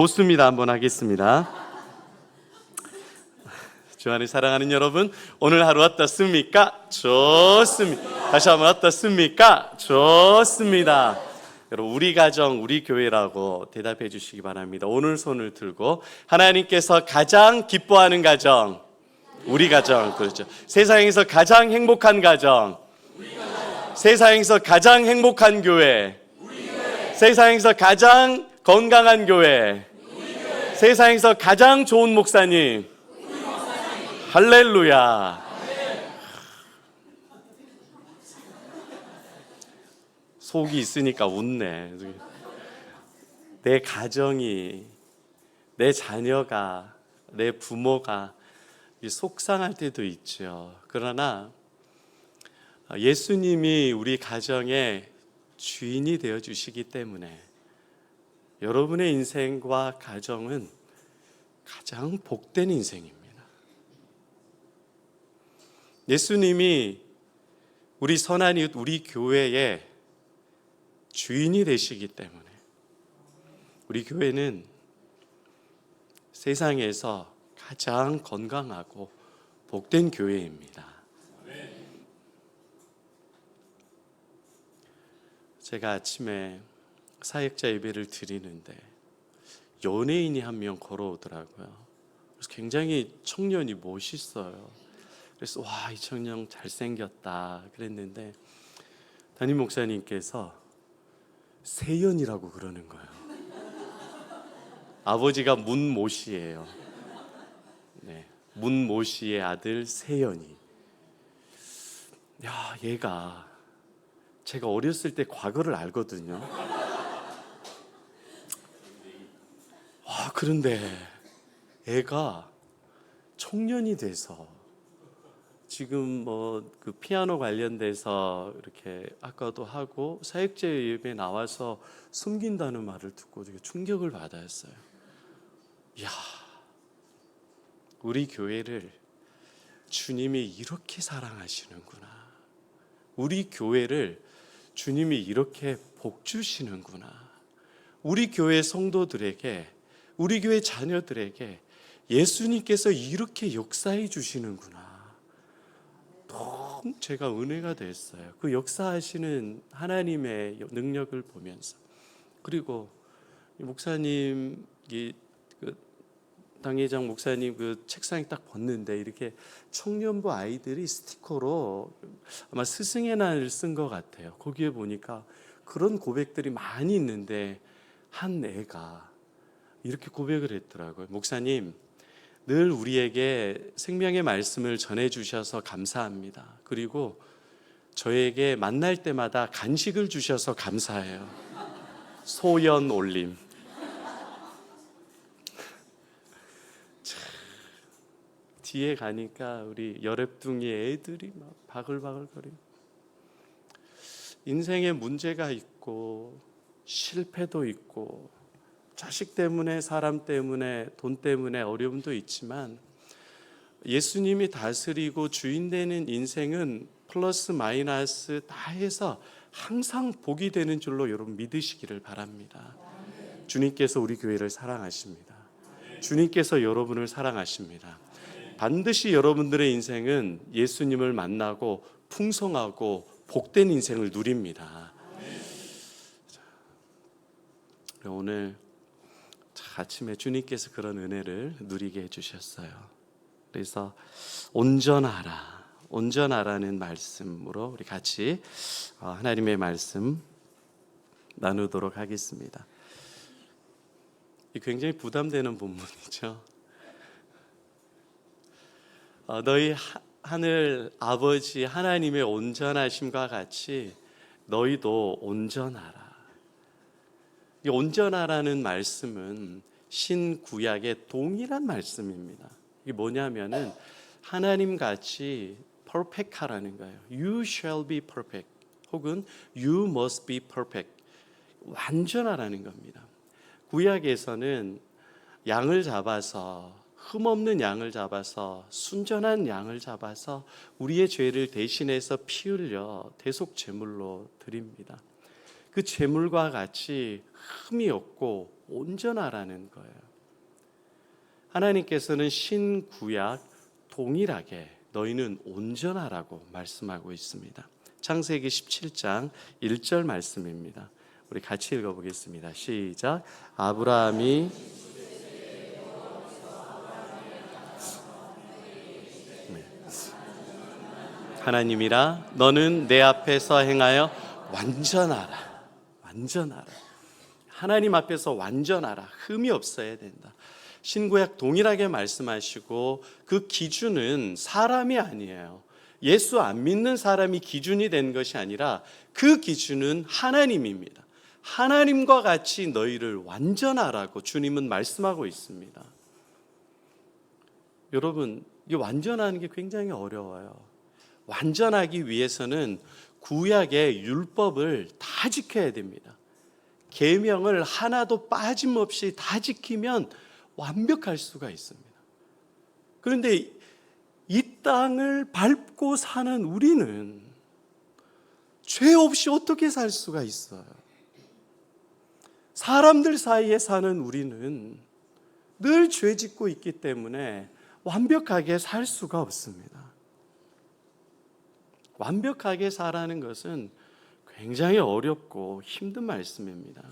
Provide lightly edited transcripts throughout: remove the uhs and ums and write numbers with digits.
좋습니다. 한번 하겠습니다. 주 안에 사랑하는 여러분, 오늘 하루 어떻습니까? 좋습니다. 다시 한번 어떻습니까? 좋습니다. 여러분, 우리 가정, 우리 교회라고 대답해 주시기 바랍니다. 오늘 손을 들고 하나님께서 가장 기뻐하는 가정, 우리 가정, 그렇죠. 세상에서 가장 행복한 가정, 세상에서 가장 행복한 교회, 세상에서 가장 건강한 교회, 세상에서 가장 좋은 목사님. 할렐루야. 속이 있으니까 웃네. 내 가정이, 내 자녀가, 내 부모가 속상할 때도 있죠. 그러나 예수님이 우리 가정의 주인이 되어 주시기 때문에 여러분의 인생과 가정은 가장 복된 인생입니다. 예수님이 우리 선한 이웃, 우리 교회의 주인이 되시기 때문에 우리 교회는 세상에서 가장 건강하고 복된 교회입니다. 제가 아침에 사역자 예배를 드리는데 연예인이 한 명 걸어오더라고요. 그래서 굉장히 청년이 멋있어요. 그래서 와, 이 청년 잘생겼다 그랬는데 담임 목사님께서 세연이라고 그러는 거예요. 아버지가 문모 씨예요. 네, 문모 씨의 아들 세연이. 야, 얘가 제가 어렸을 때 과거를 알거든요. 와, 그런데 애가 청년이 돼서 지금 그 피아노 관련돼서 이렇게 아까도 하고 사역자 예배 나와서 숨긴다는 말을 듣고 되게 충격을 받았어요. 이야, 우리 교회를 주님이 이렇게 사랑하시는구나. 우리 교회를 주님이 이렇게 복 주시는구나. 우리 교회 성도들에게, 우리 교회 자녀들에게 예수님께서 이렇게 역사해 주시는구나. 너무 제가 은혜가 됐어요. 그 역사하시는 하나님의 능력을 보면서. 그리고 목사님, 당회장 목사님 그 책상에 딱 봤는데 이렇게 청년부 아이들이 스티커로 아마 스승의 날을 쓴 것 같아요. 거기에 보니까 그런 고백들이 많이 있는데 한 애가 이렇게 고백을 했더라고요. 목사님, 늘 우리에게 생명의 말씀을 전해주셔서 감사합니다. 그리고 저에게 만날 때마다 간식을 주셔서 감사해요. 소연 올림. 뒤에 가니까 우리 열애뚱이 애들이 막 바글바글거리고 인생에 문제가 있고 실패도 있고 자식 때문에, 사람 때문에, 돈 때문에 어려움도 있지만 예수님이 다스리고 주인 되는 인생은 플러스 마이너스 다 해서 항상 복이 되는 줄로 여러분 믿으시기를 바랍니다. 주님께서 우리 교회를 사랑하십니다. 주님께서 여러분을 사랑하십니다. 반드시 여러분들의 인생은 예수님을 만나고 풍성하고 복된 인생을 누립니다. 오늘 아침에 주님께서 그런 은혜를 누리게 해주셨어요. 그래서 온전하라는 말씀으로 우리 같이 하나님의 말씀 나누도록 하겠습니다. 굉장히 부담되는 본문이죠. 너희 하늘 아버지 하나님의 온전하심과 같이 너희도 온전하라. 이 온전하라는 말씀은 신구약의 동일한 말씀입니다. 이게 뭐냐면은 하나님 같이 perfect하라는 거예요. You shall be perfect 혹은 you must be perfect. 완전하라는 겁니다. 구약에서는 양을 잡아서 흠없는 양을 잡아서 순전한 양을 잡아서 우리의 죄를 대신해서 피 흘려 대속 제물로 드립니다. 그 재물과 같이 흠이 없고 온전하라는 거예요. 하나님께서는 신구약 동일하게 너희는 온전하라고 말씀하고 있습니다. 창세기 17장 1절 말씀입니다. 우리 같이 읽어보겠습니다. 시작. 아브라함이 하나님이라 너는 내 앞에서 행하여 완전하라. 완전하라. 하나님 앞에서 완전하라. 흠이 없어야 된다. 신구약 동일하게 말씀하시고 그 기준은 사람이 아니에요. 예수 안 믿는 사람이 기준이 된 것이 아니라 그 기준은 하나님입니다. 하나님과 같이 너희를 완전하라고 주님은 말씀하고 있습니다. 여러분, 이 완전하는 게 굉장히 어려워요. 완전하기 위해서는 구약의 율법을 다 지켜야 됩니다. 계명을 하나도 빠짐없이 다 지키면 완벽할 수가 있습니다. 그런데 이 땅을 밟고 사는 우리는 죄 없이 어떻게 살 수가 있어요? 사람들 사이에 사는 우리는 늘 죄 짓고 있기 때문에 완벽하게 살 수가 없습니다. 완벽하게 살아가는 것은 굉장히 어렵고 힘든 말씀입니다.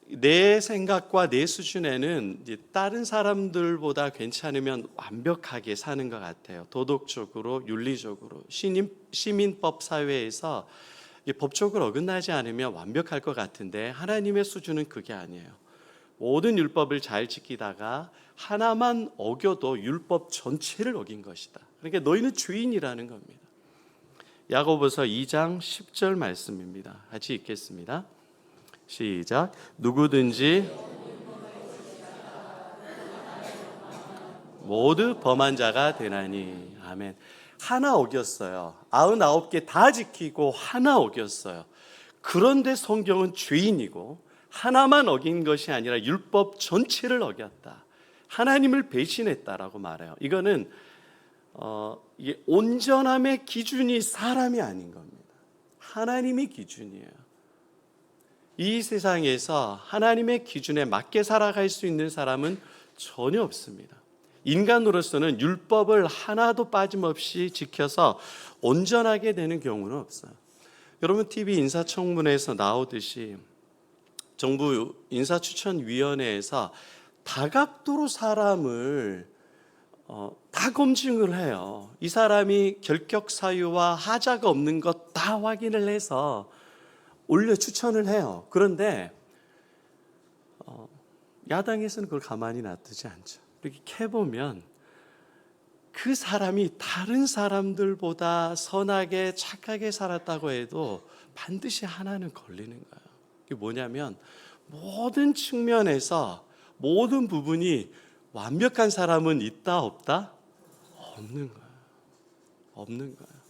내 생각과 내 수준에는 다른 사람들보다 괜찮으면 완벽하게 사는 것 같아요. 도덕적으로, 윤리적으로, 시민법 사회에서 법적으로 어긋나지 않으면 완벽할 것 같은데 하나님의 수준은 그게 아니에요. 모든 율법을 잘 지키다가 하나만 어겨도 율법 전체를 어긴 것이다. 그러니까 너희는 죄인이라는 겁니다. 야고보서 2장 10절 말씀입니다. 같이 읽겠습니다. 시작. 누구든지 모두 범한 자가 되나니. 아멘. 하나 어겼어요. 99개 다 지키고 하나 어겼어요. 그런데 성경은 죄인이고 하나만 어긴 것이 아니라 율법 전체를 어겼다. 하나님을 배신했다라고 말해요. 이거는 이게 온전함의 기준이 사람이 아닌 겁니다. 하나님이 기준이에요. 이 세상에서 하나님의 기준에 맞게 살아갈 수 있는 사람은 전혀 없습니다. 인간으로서는 율법을 하나도 빠짐없이 지켜서 온전하게 되는 경우는 없어요. 여러분 TV 인사청문회에서 나오듯이 정부 인사추천위원회에서 다각도로 사람을 다 검증을 해요. 이 사람이 결격 사유와 하자가 없는 것 다 확인을 해서 올려 추천을 해요. 그런데 야당에서는 그걸 가만히 놔두지 않죠. 이렇게 캐보면 그 사람이 다른 사람들보다 선하게 착하게 살았다고 해도 반드시 하나는 걸리는 거예요. 그게 뭐냐면 모든 측면에서 모든 부분이 완벽한 사람은 있다 없다? 없는 거예요. 없는 거예요.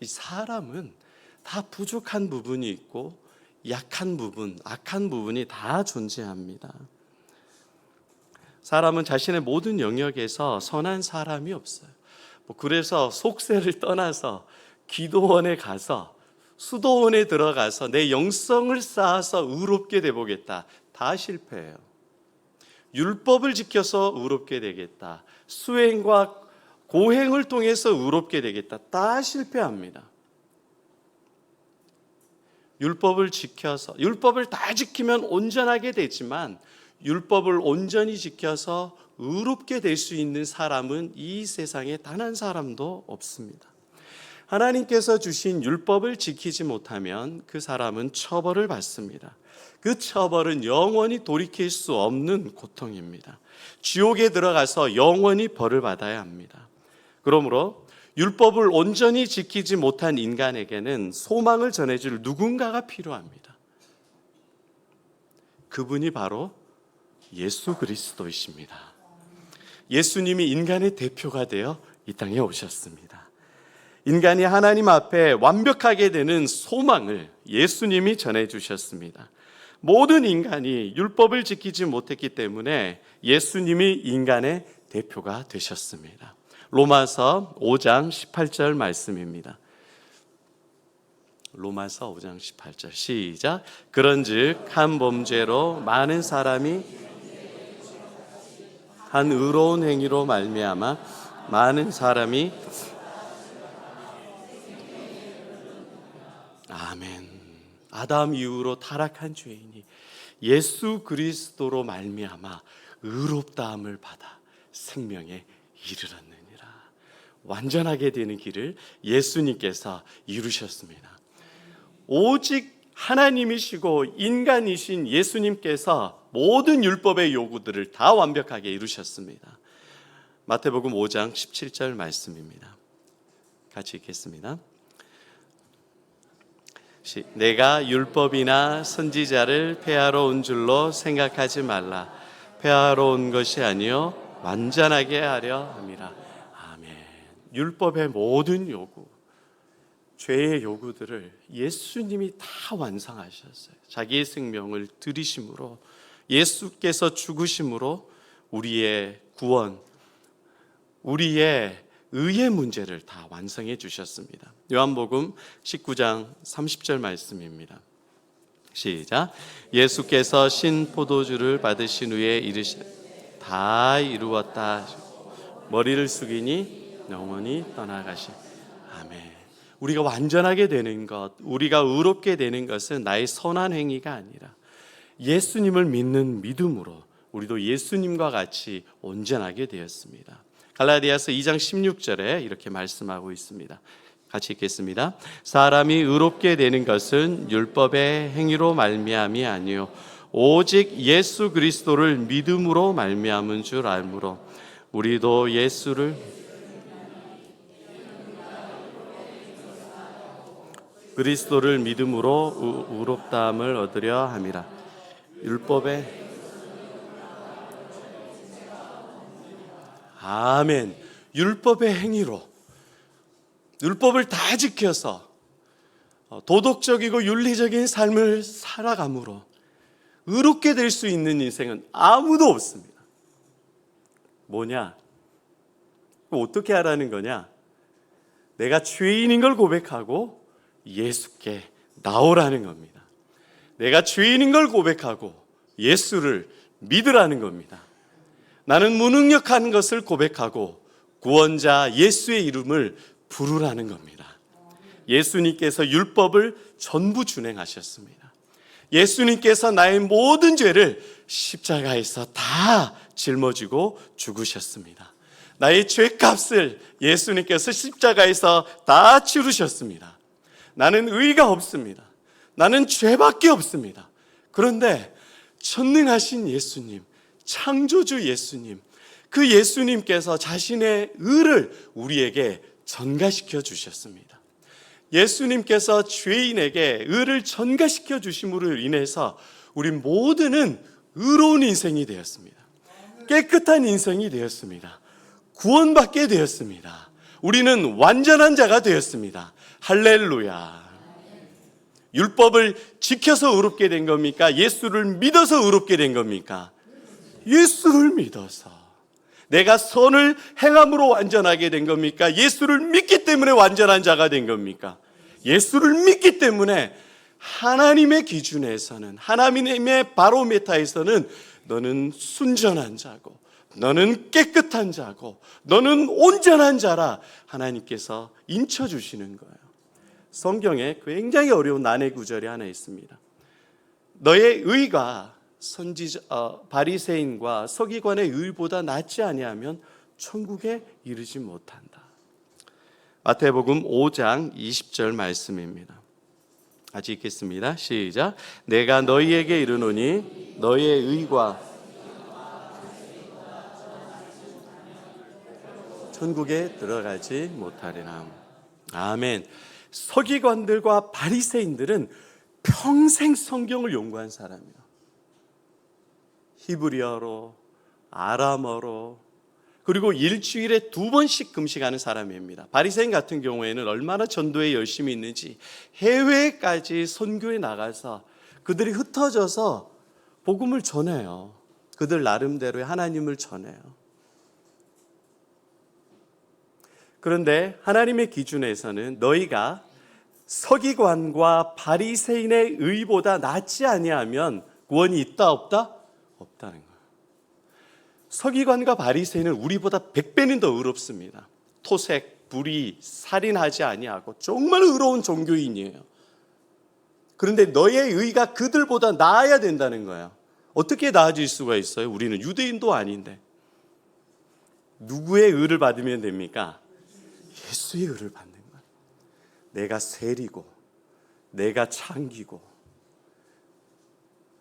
이 사람은 다 부족한 부분이 있고 약한 부분, 악한 부분이 다 존재합니다. 사람은 자신의 모든 영역에서 선한 사람이 없어요. 그래서 속세를 떠나서 기도원에 가서 수도원에 들어가서 내 영성을 쌓아서 의롭게 되보겠다. 다 실패해요. 율법을 지켜서 의롭게 되겠다. 수행과 고행을 통해서 의롭게 되겠다. 다 실패합니다. 율법을 지켜서, 율법을 다 지키면 온전하게 되지만 율법을 온전히 지켜서 의롭게 될 수 있는 사람은 이 세상에 단 한 사람도 없습니다. 하나님께서 주신 율법을 지키지 못하면 그 사람은 처벌을 받습니다. 그 처벌은 영원히 돌이킬 수 없는 고통입니다. 지옥에 들어가서 영원히 벌을 받아야 합니다. 그러므로 율법을 온전히 지키지 못한 인간에게는 소망을 전해줄 누군가가 필요합니다. 그분이 바로 예수 그리스도이십니다. 예수님이 인간의 대표가 되어 이 땅에 오셨습니다. 인간이 하나님 앞에 완벽하게 되는 소망을 예수님이 전해주셨습니다. 모든 인간이 율법을 지키지 못했기 때문에 예수님이 인간의 대표가 되셨습니다. 로마서 5장 18절 말씀입니다. 로마서 5장 18절 시작. 그런즉 한 범죄로 많은 사람이 한 의로운 행위로 말미암아 많은 사람이 아멘. 아담 이후로 타락한 죄인이 예수 그리스도로 말미암아 의롭다함을 받아 생명에 이르렀느니라. 완전하게 되는 길을 예수님께서 이루셨습니다. 오직 하나님이시고 인간이신 예수님께서 모든 율법의 요구들을 다 완벽하게 이루셨습니다. 마태복음 5장 17절 말씀입니다. 같이 읽겠습니다. 내가 율법이나 선지자를 폐하러 온 줄로 생각하지 말라. 폐하러 온 것이 아니요 완전하게 하려 함이라. 아멘. 율법의 모든 요구, 죄의 요구들을 예수님이 다 완성하셨어요. 자기의 생명을 들이심으로, 예수께서 죽으심으로 우리의 구원, 우리의 의의 문제를 다 완성해 주셨습니다. 요한복음 19장 30절 말씀입니다. 시작. 예수께서 신 포도주를 받으신 후에 이르시되 다 이루었다. 머리를 숙이니 영원히 떠나가시. 아멘. 우리가 완전하게 되는 것, 우리가 의롭게 되는 것은 나의 선한 행위가 아니라 예수님을 믿는 믿음으로 우리도 예수님과 같이 온전하게 되었습니다. 갈라디아서 2장 16절에 이렇게 말씀하고 있습니다. 같이 읽겠습니다. 사람이 의롭게 되는 것은 율법의 행위로 말미암이 아니요 오직 예수 그리스도를 믿음으로 말미암은 줄 알므로 우리도 예수를 그리스도를 믿음으로 의롭다함을 얻으려 함이라. 율법의 아멘. 율법의 행위로, 율법을 다 지켜서 도덕적이고 윤리적인 삶을 살아감으로 의롭게 될 수 있는 인생은 아무도 없습니다. 뭐냐? 어떻게 하라는 거냐? 내가 죄인인 걸 고백하고 예수께 나오라는 겁니다. 내가 죄인인 걸 고백하고 예수를 믿으라는 겁니다. 나는 무능력한 것을 고백하고 구원자 예수의 이름을 부르라는 겁니다. 예수님께서 율법을 전부 준행하셨습니다. 예수님께서 나의 모든 죄를 십자가에서 다 짊어지고 죽으셨습니다. 나의 죄값을 예수님께서 십자가에서 다 치르셨습니다. 나는 의가 없습니다. 나는 죄밖에 없습니다. 그런데 전능하신 예수님, 창조주 예수님, 그 예수님께서 자신의 의를 우리에게 전가시켜 주셨습니다. 예수님께서 죄인에게 의를 전가시켜 주심으로 인해서 우리 모두는 의로운 인생이 되었습니다. 깨끗한 인생이 되었습니다. 구원받게 되었습니다. 우리는 완전한 자가 되었습니다. 할렐루야. 율법을 지켜서 의롭게 된 겁니까? 예수를 믿어서 의롭게 된 겁니까? 예수를 믿어서. 내가 선을 행함으로 완전하게 된 겁니까? 예수를 믿기 때문에 완전한 자가 된 겁니까? 예수를 믿기 때문에 하나님의 기준에서는, 하나님의 바로메타에서는 너는 순전한 자고, 너는 깨끗한 자고, 너는 온전한 자라 하나님께서 인쳐주시는 거예요. 성경에 굉장히 어려운 난해 구절이 하나 있습니다. 너의 의가 바리새인과 서기관의 의보다 낫지 아니하면 천국에 이르지 못한다. 마태복음 5장 20절 말씀입니다. 같이 읽겠습니다. 시작. 내가 너희에게 이르노니 너희의 의가 천국에 들어가지 못하리라. 아멘. 서기관들과 바리새인들은 평생 성경을 연구한 사람이에요. 히브리어로, 아람어로, 그리고 일주일에 2번씩 금식하는 사람입니다. 바리새인 같은 경우에는 얼마나 전도에 열심히 있는지 해외까지 선교에 나가서 그들이 흩어져서 복음을 전해요. 그들 나름대로의 하나님을 전해요. 그런데 하나님의 기준에서는 너희가 서기관과 바리새인의 의보다 낫지 아니하면 구원이 있다 없다? 없다는 거예요. 서기관과 바리새인은 우리보다 100배는 더 의롭습니다. 토색, 불의, 살인하지 아니하고 정말 의로운 종교인이에요. 그런데 너의 의가 그들보다 나아야 된다는 거예요. 어떻게 나아질 수가 있어요? 우리는 유대인도 아닌데. 누구의 의를 받으면 됩니까? 예수의 의를 받는 거예요. 내가 세리고 내가 창기고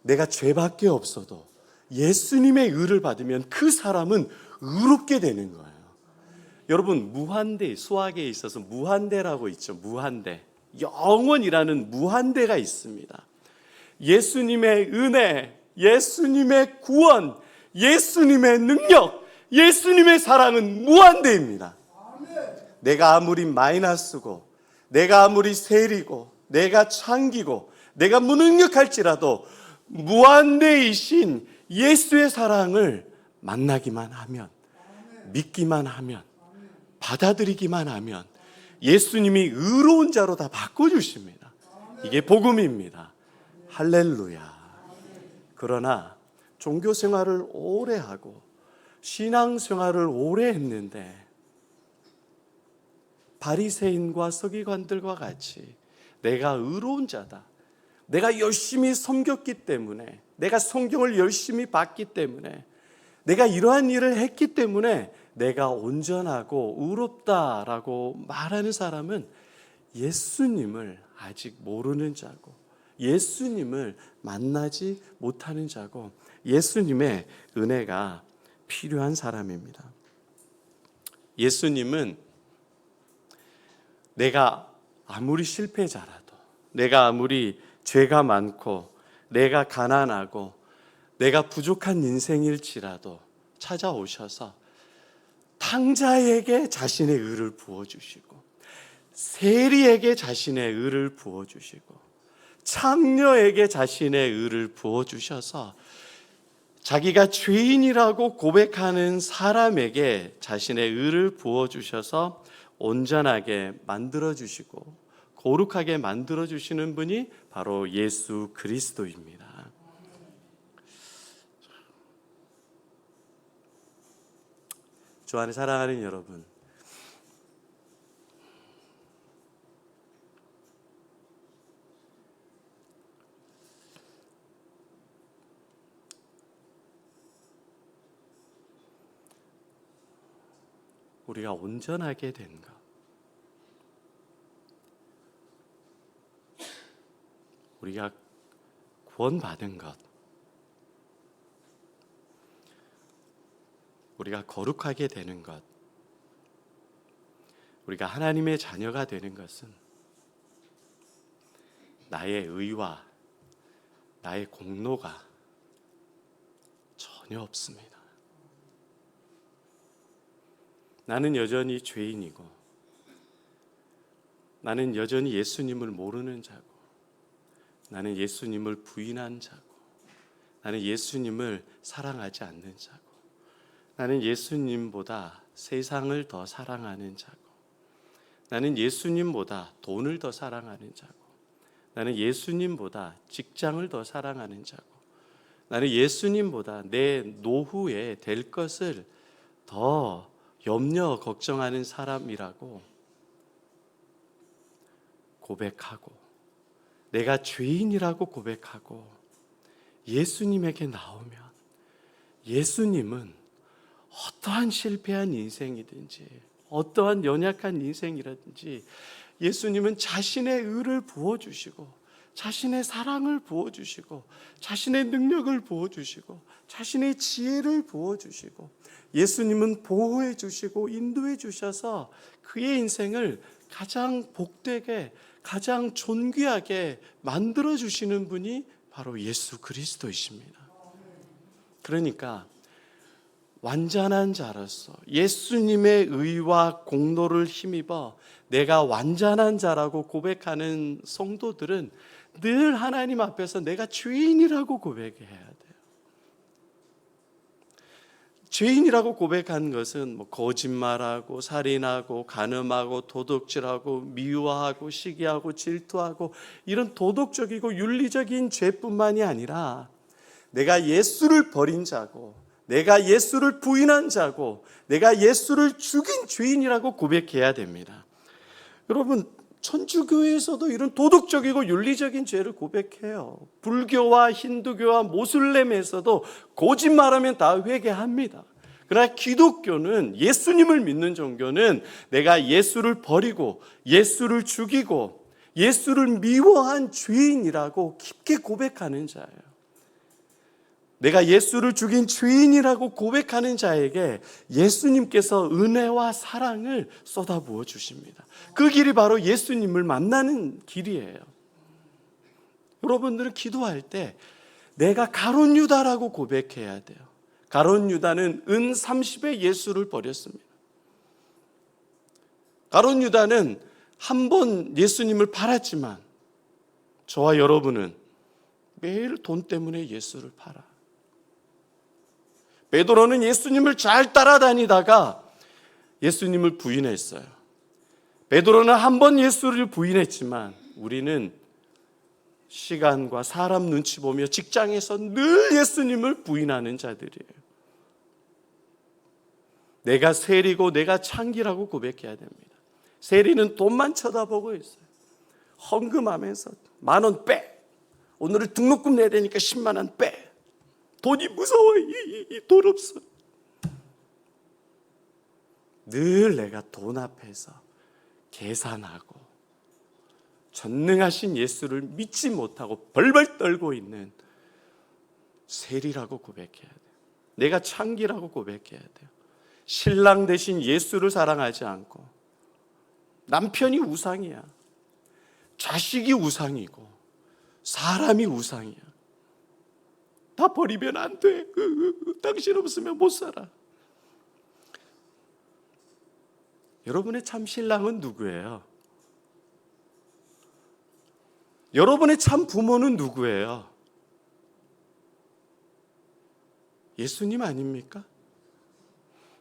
내가 죄밖에 없어도 예수님의 의를 받으면 그 사람은 의롭게 되는 거예요. 여러분, 무한대, 수학에 있어서 무한대라고 있죠. 무한대. 영원이라는 무한대가 있습니다. 예수님의 은혜, 예수님의 구원, 예수님의 능력, 예수님의 사랑은 무한대입니다. 내가 아무리 마이너스고, 내가 아무리 세리고, 내가 창기고, 내가 무능력할지라도 무한대이신 예수의 사랑을 만나기만 하면, 믿기만 하면, 받아들이기만 하면 예수님이 의로운 자로 다 바꿔주십니다. 이게 복음입니다. 할렐루야. 그러나 종교 생활을 오래 하고 신앙 생활을 오래 했는데 바리새인과 서기관들과 같이 내가 의로운 자다, 내가 열심히 섬겼기 때문에, 내가 성경을 열심히 봤기 때문에, 내가 이러한 일을 했기 때문에 내가 온전하고 의롭다라고 말하는 사람은 예수님을 아직 모르는 자고, 예수님을 만나지 못하는 자고, 예수님의 은혜가 필요한 사람입니다. 예수님은 내가 아무리 실패자라도, 내가 아무리 죄가 많고, 내가 가난하고, 내가 부족한 인생일지라도 찾아오셔서 탕자에게 자신의 의를 부어주시고, 세리에게 자신의 의를 부어주시고, 창녀에게 자신의 의를 부어주셔서 자기가 죄인이라고 고백하는 사람에게 자신의 의를 부어주셔서 온전하게 만들어주시고 거룩하게 만들어주시는 분이 바로 예수 그리스도입니다. 주 안에 사랑하는 여러분, 우리가 온전하게 된 것, 우리가 구원받은 것, 우리가 거룩하게 되는 것, 우리가 하나님의 자녀가 되는 것은 나의 의와 나의 공로가 전혀 없습니다. 나는 여전히 죄인이고, 나는 여전히 예수님을 모르는 자고, 나는 예수님을 부인한 자고, 나는 예수님을 사랑하지 않는 자고, 나는 예수님보다 세상을 더 사랑하는 자고, 나는 예수님보다 돈을 더 사랑하는 자고, 나는 예수님보다 직장을 더 사랑하는 자고, 나는 예수님보다 내 노후에 될 것을 더 염려 걱정하는 사람이라고 고백하고, 내가 죄인이라고 고백하고 예수님에게 나오면, 예수님은 어떠한 실패한 인생이든지 어떠한 연약한 인생이라든지 예수님은 자신의 의를 부어주시고, 자신의 사랑을 부어주시고, 자신의 능력을 부어주시고, 자신의 지혜를 부어주시고, 예수님은 보호해 주시고 인도해 주셔서 그의 인생을 가장 복되게, 가장 존귀하게 만들어 주시는 분이 바로 예수 그리스도이십니다. 그러니까 완전한 자로서 예수님의 의와 공로를 힘입어 내가 완전한 자라고 고백하는 성도들은 늘 하나님 앞에서 내가 죄인이라고 고백해야 돼요. 죄인이라고 고백한 것은 거짓말하고 살인하고 간음하고 도둑질하고 미워하고 시기하고 질투하고 이런 도덕적이고 윤리적인 죄뿐만이 아니라 내가 예수를 버린 자고 내가 예수를 부인한 자고 내가 예수를 죽인 죄인이라고 고백해야 됩니다. 여러분, 천주교에서도 이런 도덕적이고 윤리적인 죄를 고백해요. 불교와 힌두교와 모슬렘에서도 거짓말하면 다 회개합니다. 그러나 기독교는, 예수님을 믿는 종교는 내가 예수를 버리고 예수를 죽이고 예수를 미워한 죄인이라고 깊게 고백하는 자예요. 내가 예수를 죽인 죄인이라고 고백하는 자에게 예수님께서 은혜와 사랑을 쏟아부어 주십니다. 그 길이 바로 예수님을 만나는 길이에요. 여러분들은 기도할 때 내가 가룟 유다라고 고백해야 돼요. 가룟 유다는 은 30에 예수를 버렸습니다. 가룟 유다는 한 번 예수님을 팔았지만 저와 여러분은 매일 돈 때문에 예수를 팔아. 베드로는 예수님을 잘 따라다니다가 예수님을 부인했어요. 베드로는 한 번 예수를 부인했지만 우리는 시간과 사람 눈치 보며 직장에서 늘 예수님을 부인하는 자들이에요. 내가 세리고 내가 창기라고 고백해야 됩니다. 세리는 돈만 쳐다보고 있어요. 헌금하면서 10,000원 빼. 오늘은 등록금 내야 되니까 10만 원 빼. 돈이 무서워. 돈 없어. 늘 내가 돈 앞에서 계산하고 전능하신 예수를 믿지 못하고 벌벌 떨고 있는 세리라고 고백해야 돼요. 내가 창기라고 고백해야 돼요. 신랑 대신 예수를 사랑하지 않고 남편이 우상이야. 자식이 우상이고 사람이 우상이야. 다 버리면 안 돼. 당신 없으면 못 살아. 여러분의 참 신랑은 누구예요? 여러분의 참 부모는 누구예요? 예수님 아닙니까?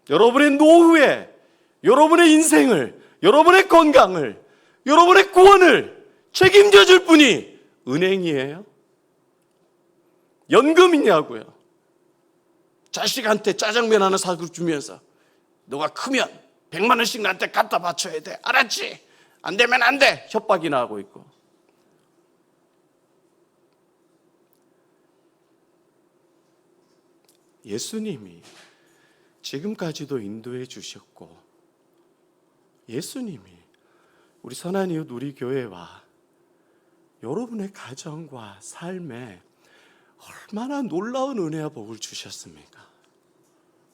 여러분의 노후에, 여러분의 인생을, 여러분의 건강을, 여러분의 구원을 책임져 줄 분이 은행이에요? 연금이냐고요? 자식한테 짜장면 하나 사주면서 너가 크면 100만 원씩 나한테 갖다 바쳐야 돼. 알았지? 안 되면 안 돼. 협박이나 하고 있고. 예수님이 지금까지도 인도해 주셨고 예수님이 우리 선한 이웃 우리 교회와 여러분의 가정과 삶에 얼마나 놀라운 은혜와 복을 주셨습니까?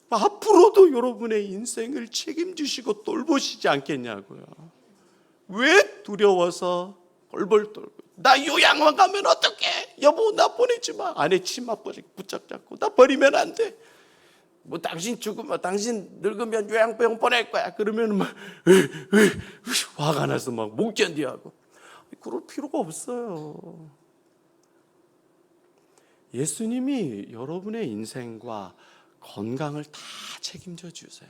앞으로도 여러분의 인생을 책임지시고 돌보시지 않겠냐고요. 왜 두려워서 벌벌 떨고 나 요양원 가면 어떡해? 여보 나 보내지 마. 아내 치마 붙잡고 나 버리면 안 돼. 뭐 당신 죽으면 당신 늙으면 요양병 보낼 거야. 그러면 막 화가 나서 막 못 견디하고. 그럴 필요가 없어요. 예수님이 여러분의 인생과 건강을 다 책임져 주세요.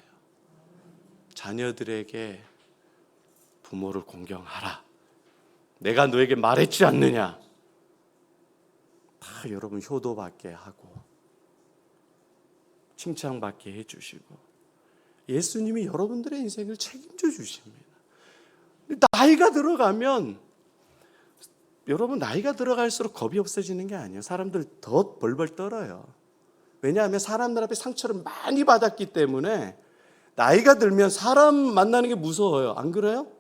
자녀들에게 부모를 공경하라. 내가 너에게 말했지 않느냐. 다 여러분 효도받게 하고 칭찬받게 해주시고 예수님이 여러분들의 인생을 책임져 주십니다. 나이가 들어가면 여러분 나이가 들어갈수록 겁이 없어지는 게 아니에요. 사람들 더 벌벌 떨어요. 왜냐하면 사람들 앞에 상처를 많이 받았기 때문에 나이가 들면 사람 만나는 게 무서워요. 안 그래요?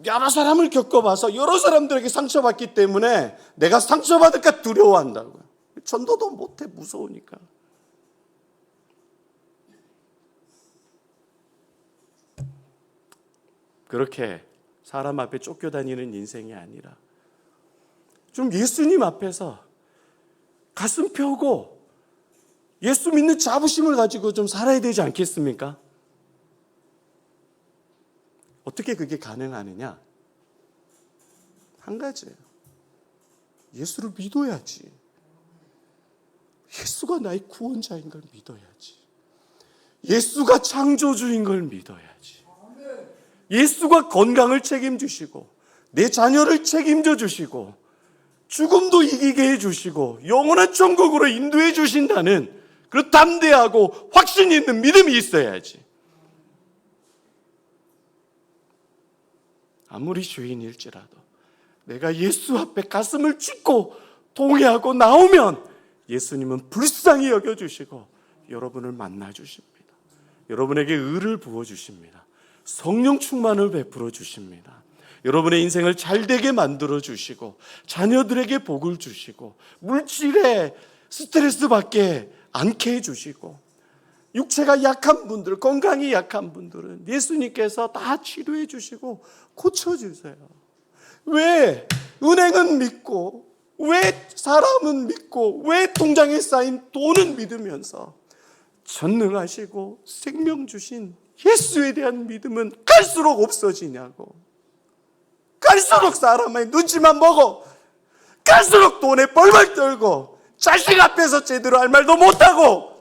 여러 사람을 겪어봐서 여러 사람들에게 상처받기 때문에 내가 상처받을까 두려워한다고요. 전도도 못해 무서우니까. 그렇게 사람 앞에 쫓겨다니는 인생이 아니라 좀 예수님 앞에서 가슴 펴고 예수 믿는 자부심을 가지고 좀 살아야 되지 않겠습니까? 어떻게 그게 가능하느냐? 한 가지예요. 예수를 믿어야지. 예수가 나의 구원자인 걸 믿어야지. 예수가 창조주인 걸 믿어야지. 예수가 건강을 책임주시고 내 자녀를 책임져 주시고 죽음도 이기게 해주시고 영원한 천국으로 인도해 주신다는 그런 담대하고 확신 있는 믿음이 있어야지. 아무리 죄인일지라도 내가 예수 앞에 가슴을 찢고 동의하고 나오면 예수님은 불쌍히 여겨주시고 여러분을 만나주십니다. 여러분에게 의를 부어주십니다. 성령 충만을 베풀어 주십니다. 여러분의 인생을 잘되게 만들어 주시고 자녀들에게 복을 주시고 물질에 스트레스 받게 않게 해주시고 육체가 약한 분들, 건강이 약한 분들은 예수님께서 다 치료해 주시고 고쳐주세요. 왜 은행은 믿고, 왜 사람은 믿고, 왜 통장에 쌓인 돈은 믿으면서 전능하시고 생명 주신 예수에 대한 믿음은 갈수록 없어지냐고. 갈수록 사람의 눈치만 보고 갈수록 돈에 벌벌 떨고 자식 앞에서 제대로 할 말도 못하고.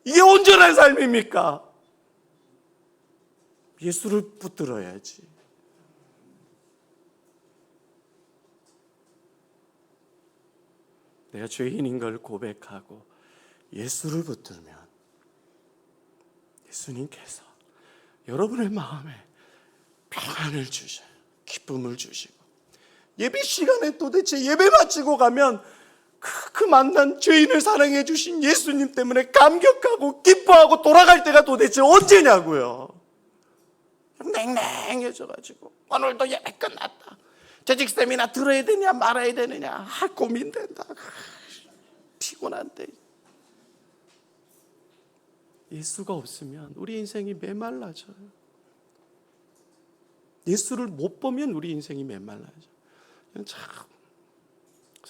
이게 온전한 삶입니까? 예수를 붙들어야지. 내가 죄인인 걸 고백하고 예수를 붙들면 예수님께서 여러분의 마음에 평안을 주셔요. 기쁨을 주시고 예배 시간에 도대체 예배 마치고 가면 그 만난 죄인을 사랑해 주신 예수님 때문에 감격하고 기뻐하고 돌아갈 때가 도대체 언제냐고요. 냉랭해져가지고 오늘도 예배 끝났다. 재직세미나 들어야 되냐 말아야 되느냐 고민된다. 피곤한데. 예수가 없으면 우리 인생이 메말라져요. 예수를 못 보면 우리 인생이 메말라져요. 참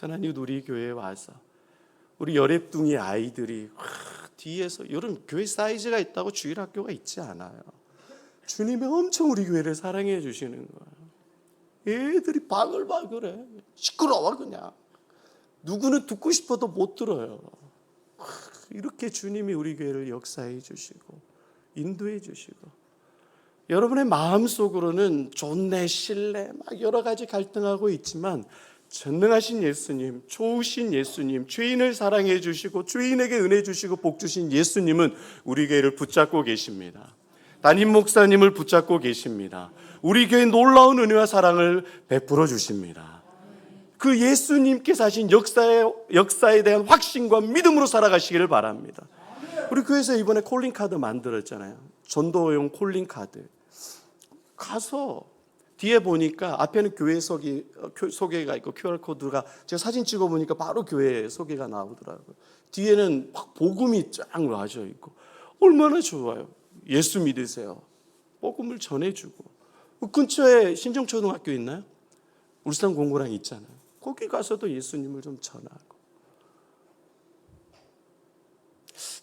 하나님 우리 교회에 와서 우리 열애뚱이 아이들이 뒤에서 여러분 교회 사이즈가 있다고 주일학교가 있지 않아요. 주님이 엄청 우리 교회를 사랑해 주시는 거예요. 애들이 바글바글해. 시끄러워 그냥. 누구는 듣고 싶어도 못 들어요. 이렇게 주님이 우리 교회를 역사해 주시고 인도해 주시고 여러분의 마음속으로는 존내 신뢰 막 여러 가지 갈등하고 있지만 전능하신 예수님, 좋으신 예수님, 죄인을 사랑해 주시고 죄인에게 은혜 주시고 복 주신 예수님은 우리 교회를 붙잡고 계십니다. 담임 목사님을 붙잡고 계십니다. 우리 교회 놀라운 은혜와 사랑을 베풀어 주십니다. 그 예수님께서 하신 역사에 대한 확신과 믿음으로 살아가시기를 바랍니다. 우리 교회에서 이번에 콜링카드 만들었잖아요. 전도용 콜링카드. 가서 뒤에 보니까 앞에는 교회 소개가 있고 QR코드가 제가 사진 찍어보니까 바로 교회 소개가 나오더라고요. 뒤에는 막 복음이 쫙 놔져 있고 얼마나 좋아요. 예수 믿으세요. 복음을 전해주고. 근처에 신정초등학교 있나요? 울산 공고랑 있잖아요. 거기 가서도 예수님을 좀 전하고.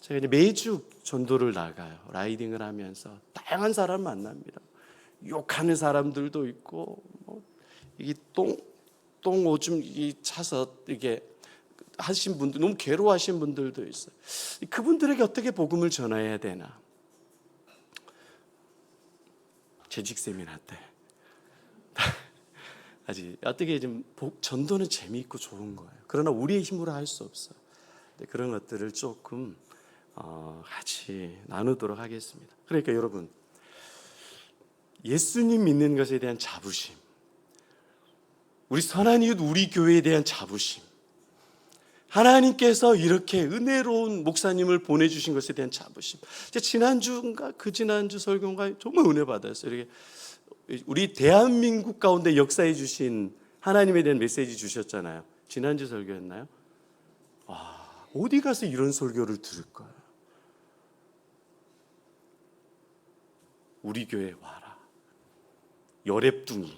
제가 이제 매주 전도를 나가요. 라이딩을 하면서 다양한 사람 만납니다. 욕하는 사람들도 있고, 이게 똥 오줌 차서 이게 하신 분들, 너무 괴로워하신 분들도 있어요. 그분들에게 어떻게 복음을 전해야 되나? 재직 세미나 때 아직 어떻게 좀 전도는 재미있고 좋은 거예요. 그러나 우리의 힘으로 할 수 없어요. 그런 것들을 조금 같이 나누도록 하겠습니다. 그러니까 여러분, 예수님 믿는 것에 대한 자부심, 우리 선한 이웃 우리 교회에 대한 자부심, 하나님께서 이렇게 은혜로운 목사님을 보내주신 것에 대한 자부심. 지난주인가 그 지난주 설교인가 정말 은혜 받았어요. 이렇게 우리 대한민국 가운데 역사해 주신 하나님에 대한 메시지 주셨잖아요. 지난주 설교였나요? 어디 가서 이런 설교를 들을 거야? 우리 교회 와라. 열애뚱이.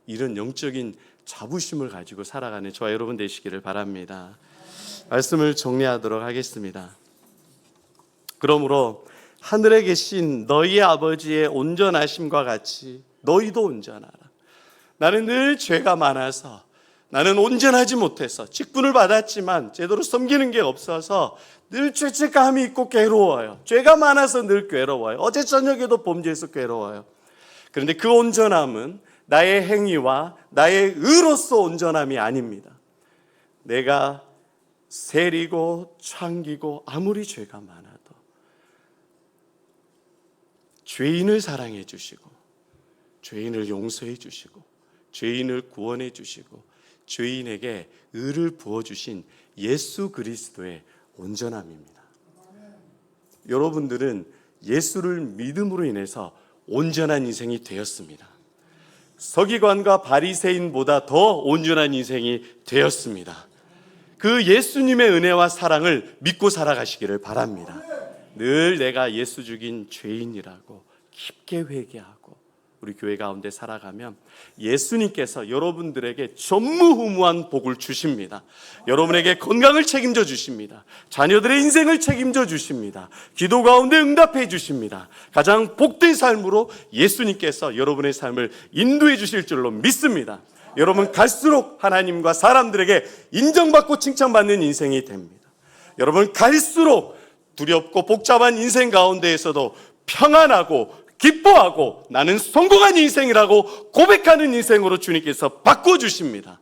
이런 영적인 자부심을 가지고 살아가는 저와 여러분 되시기를 바랍니다. 말씀을 정리하도록 하겠습니다. 그러므로 하늘에 계신 너희 아버지의 온전하심과 같이 너희도 온전하라. 나는 늘 죄가 많아서 나는 온전하지 못해서 직분을 받았지만 제대로 섬기는 게 없어서 늘 죄책감이 있고 괴로워요. 죄가 많아서 늘 괴로워요. 어제 저녁에도 범죄해서 괴로워요. 그런데 그 온전함은 나의 행위와 나의 의로서 온전함이 아닙니다. 내가 세리고 창기고 아무리 죄가 많아도 죄인을 사랑해 주시고 죄인을 용서해 주시고 죄인을 구원해 주시고 죄인에게 의를 부어주신 예수 그리스도의 온전함입니다. 여러분들은 예수를 믿음으로 인해서 온전한 인생이 되었습니다. 서기관과 바리새인보다 더 온전한 인생이 되었습니다. 그 예수님의 은혜와 사랑을 믿고 살아가시기를 바랍니다. 늘 내가 예수 죽인 죄인이라고 깊게 회개하고 우리 교회 가운데 살아가면 예수님께서 여러분들에게 전무후무한 복을 주십니다. 여러분에게 건강을 책임져 주십니다. 자녀들의 인생을 책임져 주십니다. 기도 가운데 응답해 주십니다. 가장 복된 삶으로 예수님께서 여러분의 삶을 인도해 주실 줄로 믿습니다. 여러분 갈수록 하나님과 사람들에게 인정받고 칭찬받는 인생이 됩니다. 여러분 갈수록 두렵고 복잡한 인생 가운데에서도 평안하고 기뻐하고 나는 성공한 인생이라고 고백하는 인생으로 주님께서 바꿔주십니다.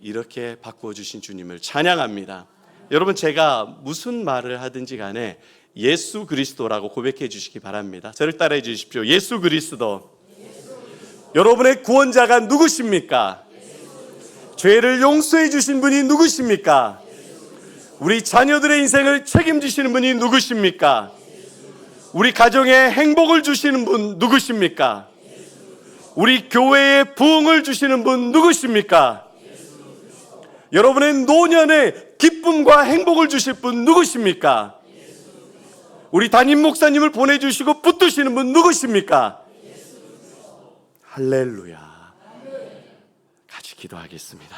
이렇게 바꿔주신 주님을 찬양합니다. 여러분 제가 무슨 말을 하든지 간에 예수 그리스도라고 고백해 주시기 바랍니다. 저를 따라해 주십시오. 예수 그리스도. 여러분의 구원자가 누구십니까? 죄를 용서해 주신 분이 누구십니까? 우리 자녀들의 인생을 책임지시는 분이 누구십니까? 우리 가정에 행복을 주시는 분 누구십니까? 우리 교회에 부흥을 주시는 분 누구십니까? 여러분의 노년에 기쁨과 행복을 주실 분 누구십니까? 우리 담임 목사님을 보내주시고 붙드시는 분 누구십니까? 할렐루야. 같이 기도하겠습니다.